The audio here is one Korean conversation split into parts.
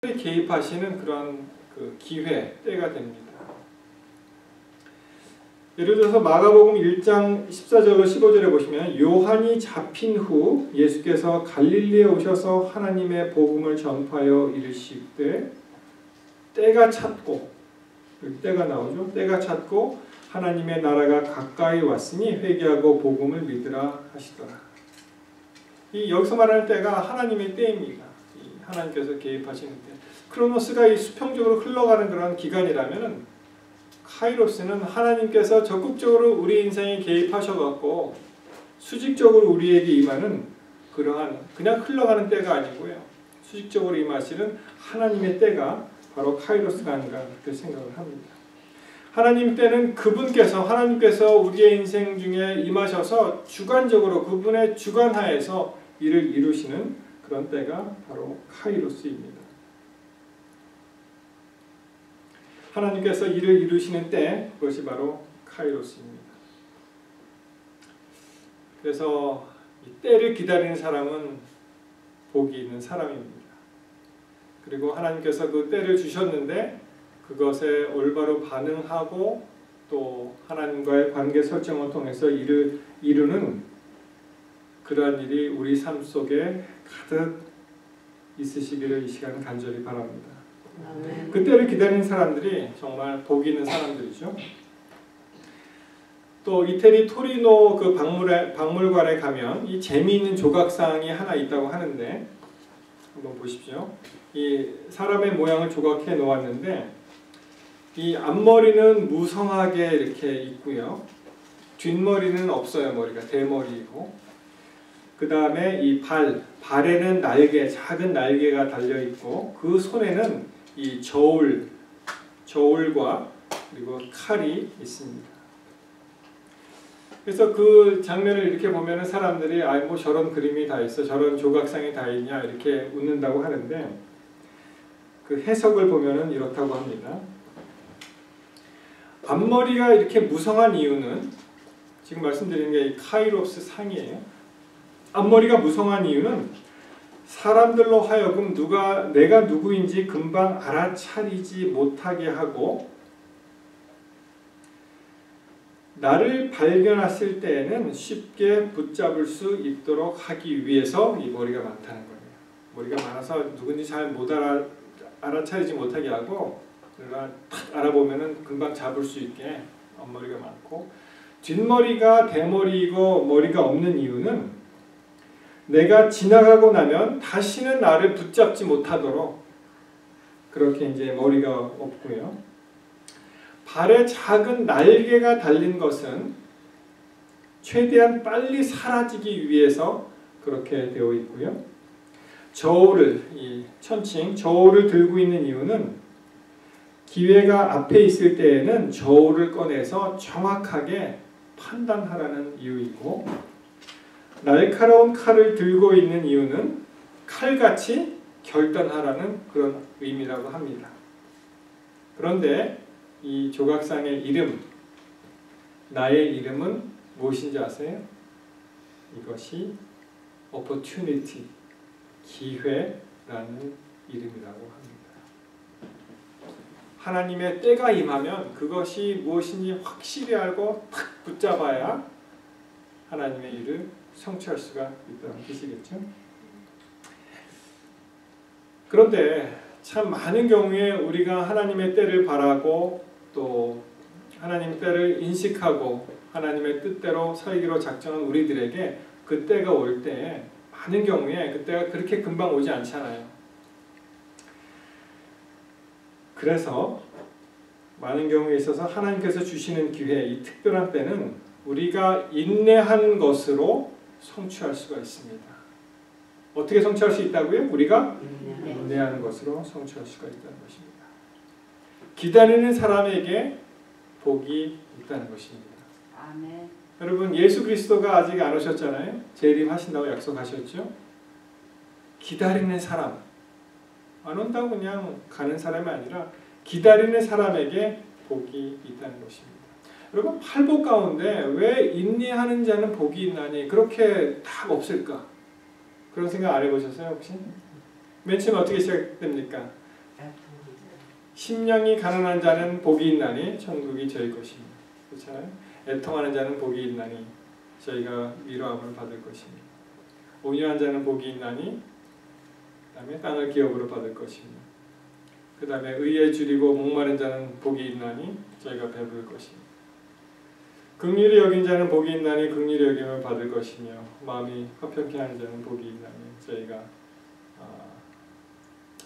개입하시는 그런 그 기회, 때가 됩니다. 예를 들어서 마가복음 1장 14절로 15절에 보시면 요한이 잡힌 후 예수께서 갈릴리에 오셔서 하나님의 복음을 전파하여 이르시되 때가 찼고, 때가 나오죠. 때가 찼고 하나님의 나라가 가까이 왔으니 회개하고 복음을 믿으라 하시더라. 이 여기서 말하는 때가 하나님의 때입니다. 하나님께서 개입하시는 때. 크로노스가 이 수평적으로 흘러가는 그런 기간이라면은 카이로스는 하나님께서 적극적으로 우리 인생에 개입하셔갖고 수직적으로 우리에게 임하는 그러한 그냥 흘러가는 때가 아니고요. 수직적으로 임하시는 하나님의 때가 바로 카이로스가 아닌가 그렇게 생각을 합니다. 하나님 때는 하나님께서 우리의 인생 중에 임하셔서 주관적으로 그분의 주관하에서 일을 이루시는 그런 때가 바로 카이로스입니다. 하나님께서 일을 이루시는 때, 그것이 바로 카이로스입니다. 그래서 이 때를 기다리는 사람은 복이 있는 사람입니다. 그리고 하나님께서 그 때를 주셨는데 그것에 올바로 반응하고 또 하나님과의 관계 설정을 통해서 일을 이루는 그러한 일이 우리 삶 속에 가득 있으시기를 이 시간 간절히 바랍니다. 그 때를 기다리는 사람들이 정말 복 있는 사람들이죠. 또 이태리 토리노 그 박물관에 가면 이 재미있는 조각상이 하나 있다고 하는데 한번 보십시오. 이 사람의 모양을 조각해 놓았는데 이 앞머리는 무성하게 이렇게 있고요. 뒷머리는 없어요. 머리가 대머리이고 그 다음에 이 발에는 날개, 작은 날개가 달려 있고 그 손에는 이 저울과 그리고 칼이 있습니다. 그래서 그 장면을 이렇게 보면은 사람들이 뭐 저런 그림이 다 있어, 저런 조각상이 다 있냐 이렇게 웃는다고 하는데 그 해석을 보면은 이렇다고 합니다. 앞머리가 이렇게 무성한 이유는 지금 말씀드린 게 이 카이로스 상이에요. 앞머리가 무성한 이유는 사람들로 하여금 내가 누구인지 금방 알아차리지 못하게 하고 나를 발견했을 때에는 쉽게 붙잡을 수 있도록 하기 위해서 이 머리가 많다는 거예요. 머리가 많아서 누군지 잘 못 알아차리지 못하게 하고 내가 탁 알아보면은 금방 잡을 수 있게 앞머리가 많고 뒷머리가 대머리이고 머리가 없는 이유는 내가 지나가고 나면 다시는 나를 붙잡지 못하도록 그렇게 이제 머리가 없고요. 발에 작은 날개가 달린 것은 최대한 빨리 사라지기 위해서 그렇게 되어 있고요. 저울을 들고 있는 이유는 기회가 앞에 있을 때에는 저울을 꺼내서 정확하게 판단하라는 이유이고 날카로운 칼을 들고 있는 이유는 칼같이 결단하라는 그런 의미라고 합니다. 그런데 이 조각상의 이름, 나의 이름은 무엇인지 아세요? 이것이 opportunity, 기회라는 이름이라고 합니다. 하나님의 때가 임하면 그것이 무엇인지 확실히 알고 탁 붙잡아야 하나님의 일을 성취할 수가 있다는 뜻이겠죠. 그런데 참 많은 경우에 우리가 하나님의 때를 바라고 또 하나님의 때를 인식하고 하나님의 뜻대로 살기로 작정한 우리들에게 그 때가 올 때 많은 경우에 그 때가 그렇게 금방 오지 않잖아요. 그래서 많은 경우에 있어서 하나님께서 주시는 기회, 이 특별한 때는 우리가 인내한 것으로 성취할 수가 있습니다. 어떻게 성취할 수 있다고요? 우리가 인내하는 것으로 성취할 수가 있다는 것입니다. 기다리는 사람에게 복이 있다는 것입니다. 아멘. 여러분 예수 그리스도가 아직 안 오셨잖아요. 재림하신다고 약속하셨죠. 기다리는 사람, 안 온다고 그냥 가는 사람이 아니라 기다리는 사람에게 복이 있다는 것입니다. 여러분 팔복 가운데 왜 인내하는 자는 복이 있나니 그렇게 딱 없을까? 그런 생각 안 해보셨어요 혹시? 맨 처음에 어떻게 시작됩니까? 심령이 가난한 자는 복이 있나니 천국이 저희 것입니다. 그렇잖아요. 애통하는 자는 복이 있나니 저희가 위로함을 받을 것입니다. 온유한 자는 복이 있나니 그 다음에 땅을 기업으로 받을 것입니다. 그 다음에 의에 줄이고 목마른 자는 복이 있나니 저희가 배부를 것입니다. 긍휼히 여긴 자는 복이 있나니 긍휼히 여김을 받을 것이며 마음이 화평케 하는 자는 복이 있나니 저희가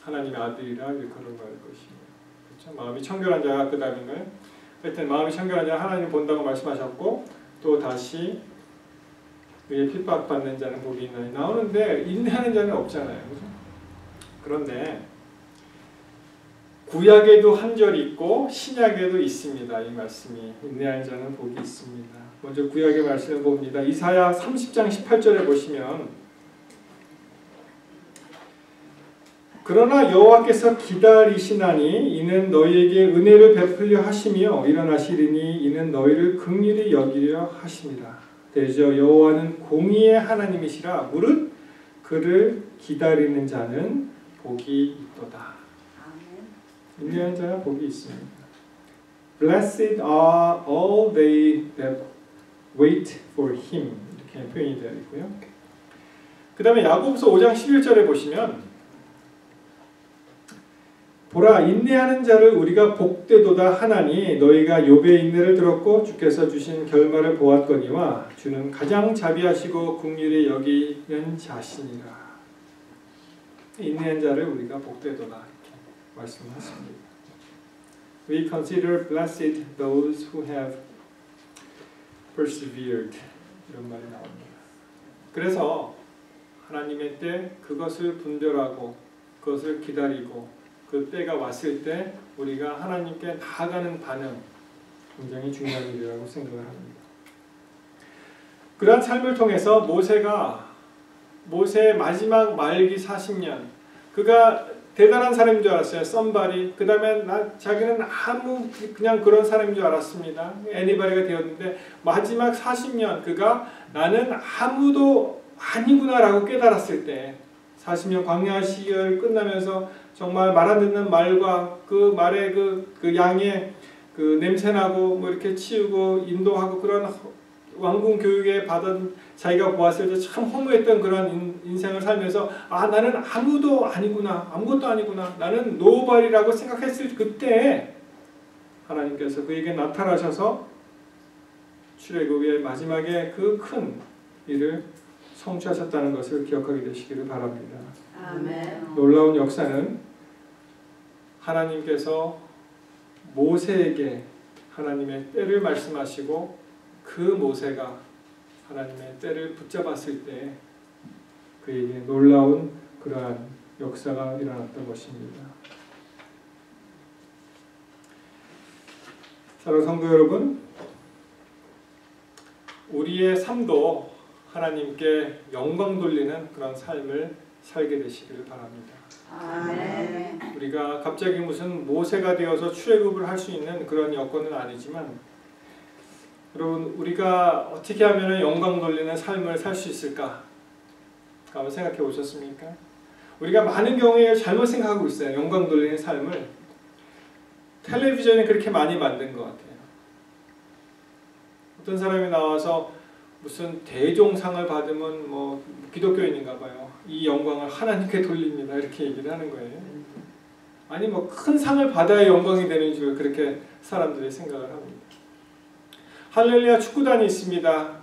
하나님의 아들이라 일컬음을 받을 것이며. 그렇죠? 마음이 청결한 자가 그 다음인가요? 하여튼 마음이 청결한 자는 하나님 본다고 말씀하셨고 또 다시 의에 핍박받는 자는 복이 있나니 나오는데 인내하는 자는 없잖아요. 그렇죠? 그런데 구약에도 한 절이 있고 신약에도 있습니다. 이 말씀이 인내하는 자는 복이 있습니다. 먼저 구약의 말씀을 봅니다. 이사야 30장 18절에 보시면 그러나 여호와께서 기다리시나니 이는 너희에게 은혜를 베풀려 하시며 일어나시리니 이는 너희를 긍휼히 여기려 하심이라. 대저 여호와는 공의의 하나님이시라 무릇 그를 기다리는 자는 복이 있도다. 인내하는 자가 복이 있습니다. Blessed are all they that wait for him. 이렇게 표현이 되어 있고요. 그 다음에 야고보서 5장 11절에 보시면 보라 인내하는 자를 우리가 복되도다 하나니 너희가 욥의 인내를 들었고 주께서 주신 결말을 보았거니와 주는 가장 자비하시고 긍휼히 여기는 자신이라. 인내한 자를 우리가 복되도다 말씀하십니다. We consider blessed those who have persevered. 이런 말이 나옵니다. 그래서 하나님의 때 그것을 분별하고 그것을 기다리고 그 때가 왔을 때 우리가 하나님께 나아가는 반응 굉장히 중요한 일이라고 생각을 합니다. 그러한 삶을 통해서 모세의 마지막 말기 40년 그가 대단한 사람인 줄 알았어요. 썸바리. 그 다음에 자기는 그냥 그런 사람인 줄 알았습니다. 애니바리가 되었는데 마지막 40년 그가 나는 아무도 아니구나 라고 깨달았을 때 40년 광야 시절 끝나면서 정말 말 안 듣는 말과 그 말의 그 양의 그 냄새나고 뭐 이렇게 치우고 인도하고 그런 왕궁 교육에 받은 자기가 보았을 때 참 허무했던 그런 인생을 살면서 나는 아무것도 아니구나 나는 노발이라고 생각했을 그때 하나님께서 그에게 나타나셔서 출애굽의 마지막에 그 큰 일을 성취하셨다는 것을 기억하게 되시기를 바랍니다. 아멘. 놀라운 역사는 하나님께서 모세에게 하나님의 때를 말씀하시고 그 모세가 하나님의 때를 붙잡았을 때 그에게 놀라운 그러한 역사가 일어났던 것입니다. 사랑하는 성도 여러분, 우리의 삶도 하나님께 영광 돌리는 그런 삶을 살게 되시기를 바랍니다. 아멘. 우리가 갑자기 무슨 모세가 되어서 출애굽을 할 수 있는 그런 여건은 아니지만 여러분 우리가 어떻게 하면 영광 돌리는 삶을 살 수 있을까? 한번 생각해 보셨습니까? 우리가 많은 경우에 잘못 생각하고 있어요. 영광 돌리는 삶을 텔레비전이 그렇게 많이 만든 것 같아요. 어떤 사람이 나와서 무슨 대종상을 받으면 뭐 기독교인인가 봐요. 이 영광을 하나님께 돌립니다. 이렇게 얘기를 하는 거예요. 아니 뭐 큰 상을 받아야 영광이 되는 줄 그렇게 사람들이 생각을 합니다. 할렐루야 축구단이 있습니다.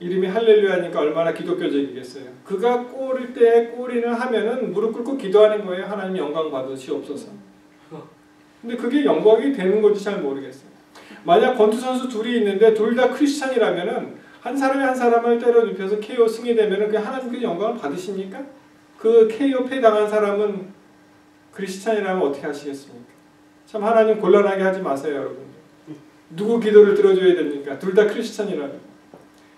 이름이 할렐루야니까 얼마나 기독교적이겠어요. 그가 골을 때 골인을 하면은 무릎 꿇고 기도하는 거예요. 하나님 영광 받으시옵소서. 근데 그게 영광이 되는 건지 잘 모르겠어요. 만약 권투 선수 둘이 있는데 둘 다 크리스찬이라면은 한 사람이 한 사람을 때려 눕혀서 KO 승이 되면은 그 하나님께 영광을 받으십니까? 그 KO 패당한 사람은 크리스찬이라면 어떻게 하시겠습니까? 참 하나님 곤란하게 하지 마세요, 여러분. 누구 기도를 들어줘야 됩니까? 둘 다 크리스찬이라면.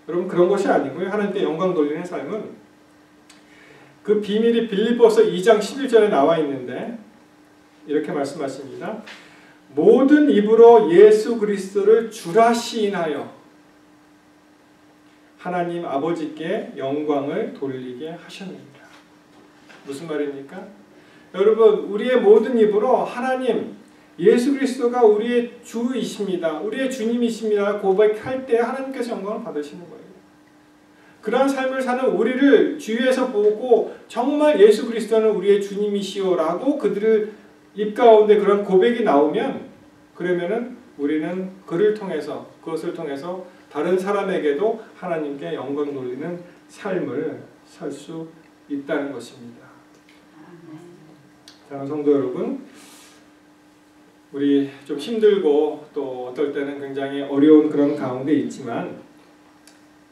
여러분 그런 것이 아니고요. 하나님께 영광 돌리는 삶은 그 비밀이 빌립보서 2장 11절에 나와 있는데 이렇게 말씀하십니다. 모든 입으로 예수 그리스도를 주라 시인하여 하나님 아버지께 영광을 돌리게 하셨느니라. 무슨 말입니까? 여러분 우리의 모든 입으로 하나님 예수 그리스도가 우리의 주이십니다. 우리의 주님이십니다. 고백할 때 하나님께서 영광을 받으시는 거예요. 그러한 삶을 사는 우리를 주위에서 보고 정말 예수 그리스도는 우리의 주님이시오라고 그들을 입 가운데 그런 고백이 나오면 그러면은 우리는 그것을 통해서 다른 사람에게도 하나님께 영광 돌리는 삶을 살 수 있다는 것입니다. 사랑하는 성도 여러분, 우리 좀 힘들고 또 어떨 때는 굉장히 어려운 그런 가운데 있지만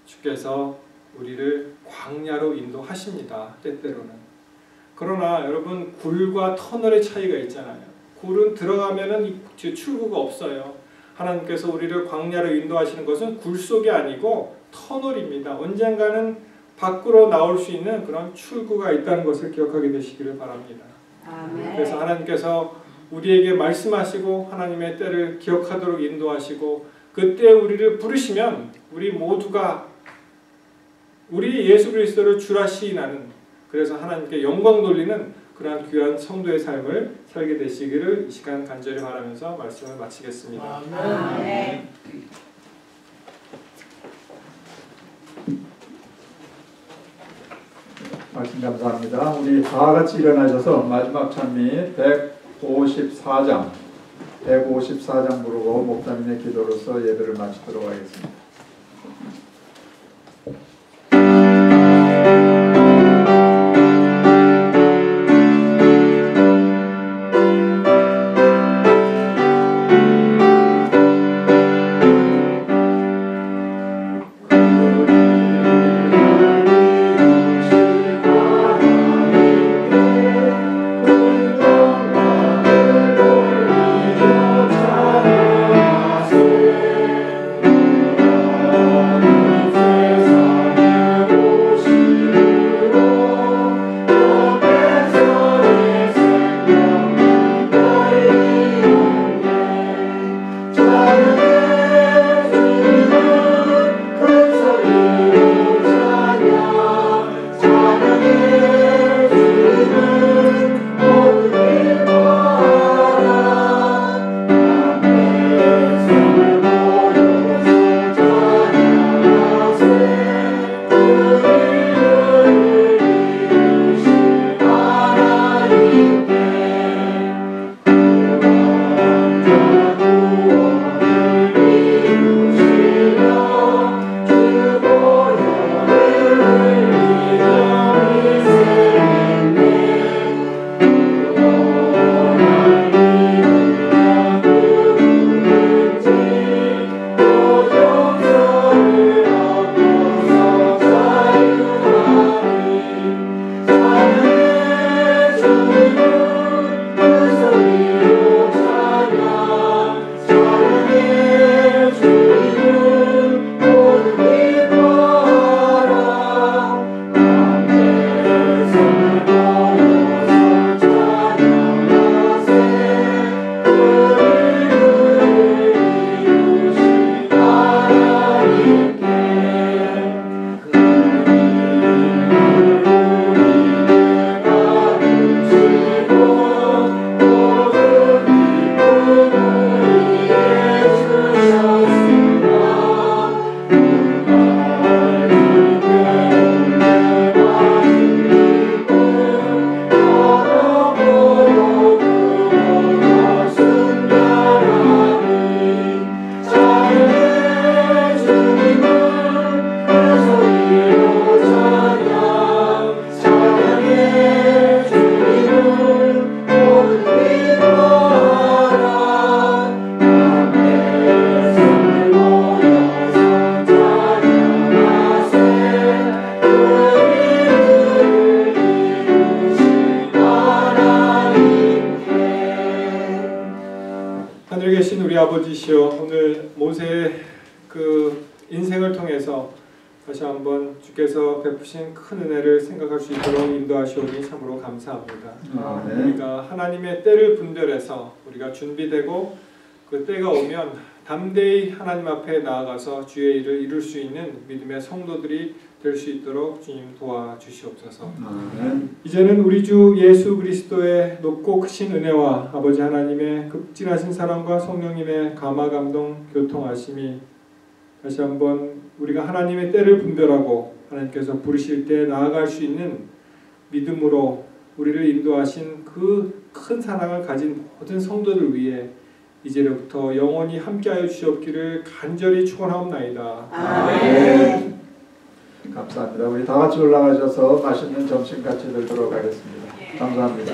주께서 우리를 광야로 인도하십니다. 때때로는. 그러나 여러분 굴과 터널의 차이가 있잖아요. 굴은 들어가면은 출구가 없어요. 하나님께서 우리를 광야로 인도하시는 것은 굴 속이 아니고 터널입니다. 언젠가는 밖으로 나올 수 있는 그런 출구가 있다는 것을 기억하게 되시기를 바랍니다. 아멘. 그래서 하나님께서 우리에게 말씀하시고 하나님의 때를 기억하도록 인도하시고 그때 우리를 부르시면 우리 모두가 우리 예수 그리스도를 주라 시인하는, 그래서 하나님께 영광 돌리는 그러한 귀한 성도의 삶을 살게 되시기를 이 시간 간절히 바라면서 말씀을 마치겠습니다. 아멘. 말씀 감사합니다. 우리 다 같이 일어나셔서 마지막 찬미 154장 부르고 목사님의 기도로서 예배를 마치도록 하겠습니다. 하늘에 계신 우리 아버지시여, 오늘 모세의 그 인생을 통해서 다시 한번 주께서 베푸신 큰 은혜를 생각할 수 있도록 인도하시오니 참으로 감사합니다. 우리가 하나님의 때를 분별해서 우리가 준비되고 그 때가 오면 담대히 하나님 앞에 나아가서 주의 일을 이룰 수 있는 믿음의 성도들이 될 수 있도록 주님 도와주시옵소서. 아멘. 이제는 우리 주 예수 그리스도의 높고 크신 은혜와 아버지 하나님의 극진하신 사랑과 성령님의 감화 감동 교통하심이 다시 한번 우리가 하나님의 때를 분별하고 하나님께서 부르실 때 나아갈 수 있는 믿음으로 우리를 인도하신 그 큰 사랑을 가진 모든 성도들 위해 이제부터 영원히 함께하여 주시옵기를 간절히 축원하옵나이다. 아멘. 감사합니다. 우리 다 같이 올라가셔서 맛있는 점심 같이 들도록 하겠습니다. 감사합니다.